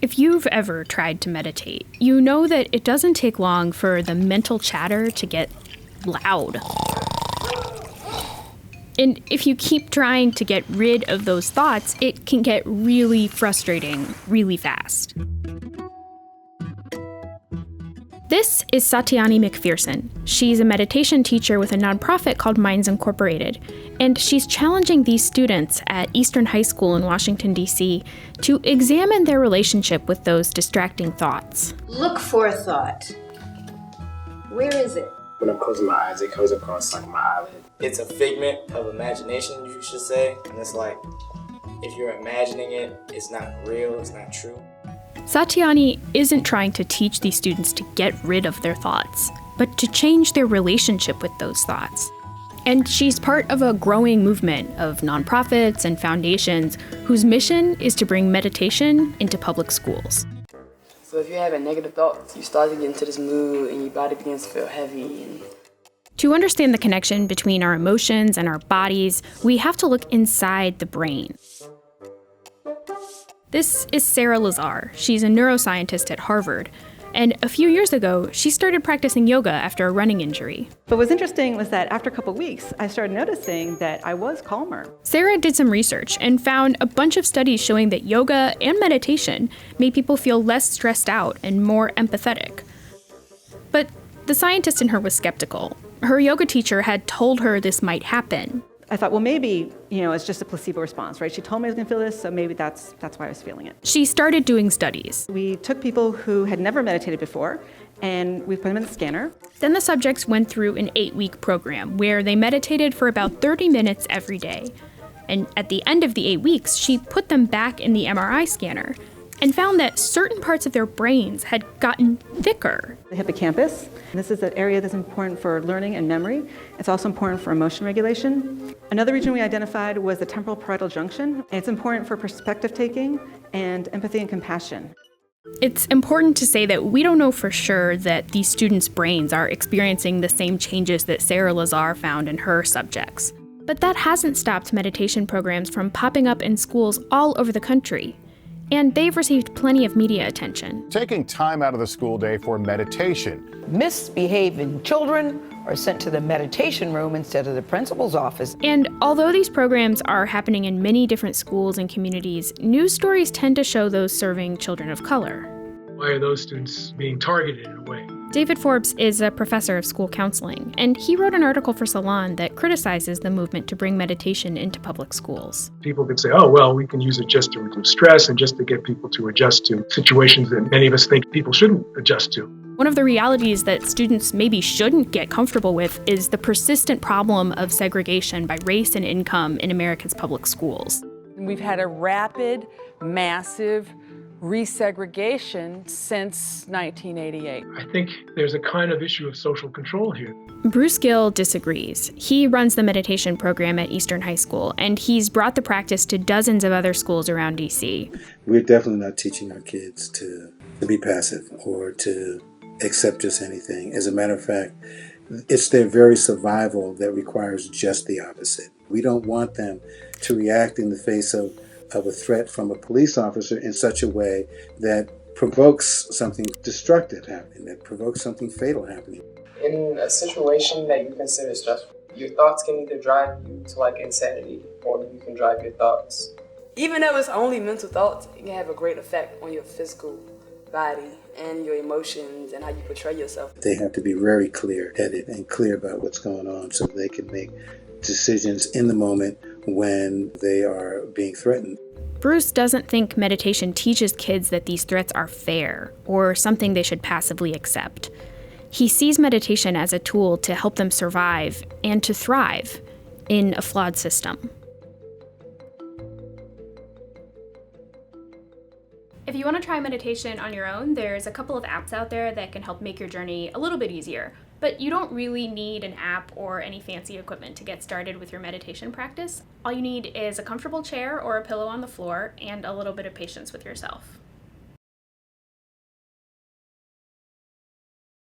If you've ever tried to meditate, you know that it doesn't take long for the mental chatter to get loud. And if you keep trying to get rid of those thoughts, it can get really frustrating really fast. This is Satya Nee Macpherson. She's a meditation teacher with a nonprofit called Minds Incorporated, and she's challenging these students at Eastern High School in Washington, D.C. to examine their relationship with those distracting thoughts. Look for a thought. Where is it? When I'm closing my eyes, it comes across like my eyelid. It's a figment of imagination, you should say. And it's like, if you're imagining it, it's not real, it's not true. Satya Nee isn't trying to teach these students to get rid of their thoughts, but to change their relationship with those thoughts. And she's part of a growing movement of nonprofits and foundations whose mission is to bring meditation into public schools. So if you're having negative thoughts, you start to get into this mood and your body begins to feel heavy. To understand the connection between our emotions and our bodies, we have to look inside the brain. This is Sarah Lazar. She's a neuroscientist at Harvard. And a few years ago, she started practicing yoga after a running injury. But what's interesting was that after a couple of weeks, I started noticing that I was calmer. Sarah did some research and found a bunch of studies showing that yoga and meditation made people feel less stressed out and more empathetic. But the scientist in her was skeptical. Her yoga teacher had told her this might happen. I thought, well, maybe, it's just a placebo response, right? She told me I was going to feel this, so maybe that's why I was feeling it. She started doing studies. We took people who had never meditated before, and we put them in the scanner. Then the subjects went through an 8-week program where they meditated for about 30 minutes every day. And at the end of the 8 weeks, she put them back in the MRI scanner and found that certain parts of their brains had gotten thicker. The hippocampus, this is an area that's important for learning and memory. It's also important for emotion regulation. Another region we identified was the temporal parietal junction. It's important for perspective taking and empathy and compassion. It's important to say that we don't know for sure that these students' brains are experiencing the same changes that Sarah Lazar found in her subjects. But that hasn't stopped meditation programs from popping up in schools all over the country. And they've received plenty of media attention. Taking time out of the school day for meditation. Misbehaving children are sent to the meditation room instead of the principal's office. And although these programs are happening in many different schools and communities, news stories tend to show those serving children of color. Why are those students being targeted in a way? David Forbes is a professor of school counseling, and he wrote an article for Salon that criticizes the movement to bring meditation into public schools. People could say, oh, well, we can use it just to reduce stress and just to get people to adjust to situations that many of us think people shouldn't adjust to. One of the realities that students maybe shouldn't get comfortable with is the persistent problem of segregation by race and income in America's public schools. We've had a rapid, massive resegregation since 1988. I think there's a kind of issue of social control here. Bruce Gill disagrees. He runs the meditation program at Eastern High School, and he's brought the practice to dozens of other schools around D.C. We're definitely not teaching our kids to be passive or to accept just anything. As a matter of fact, it's their very survival that requires just the opposite. We don't want them to react in the face of a threat from a police officer in such a way that provokes something destructive happening, that provokes something fatal happening. In a situation that you consider stressful, your thoughts can either drive you to insanity, or you can drive your thoughts. Even though it's only mental thoughts, it can have a great effect on your physical body and your emotions and how you portray yourself. They have to be very clear-headed and clear about what's going on so they can make decisions in the moment when they are being threatened. Bruce doesn't think meditation teaches kids that these threats are fair or something they should passively accept. He sees meditation as a tool to help them survive and to thrive in a flawed system. If you want to try meditation on your own, there's a couple of apps out there that can help make your journey a little bit easier. But you don't really need an app or any fancy equipment to get started with your meditation practice. All you need is a comfortable chair or a pillow on the floor and a little bit of patience with yourself.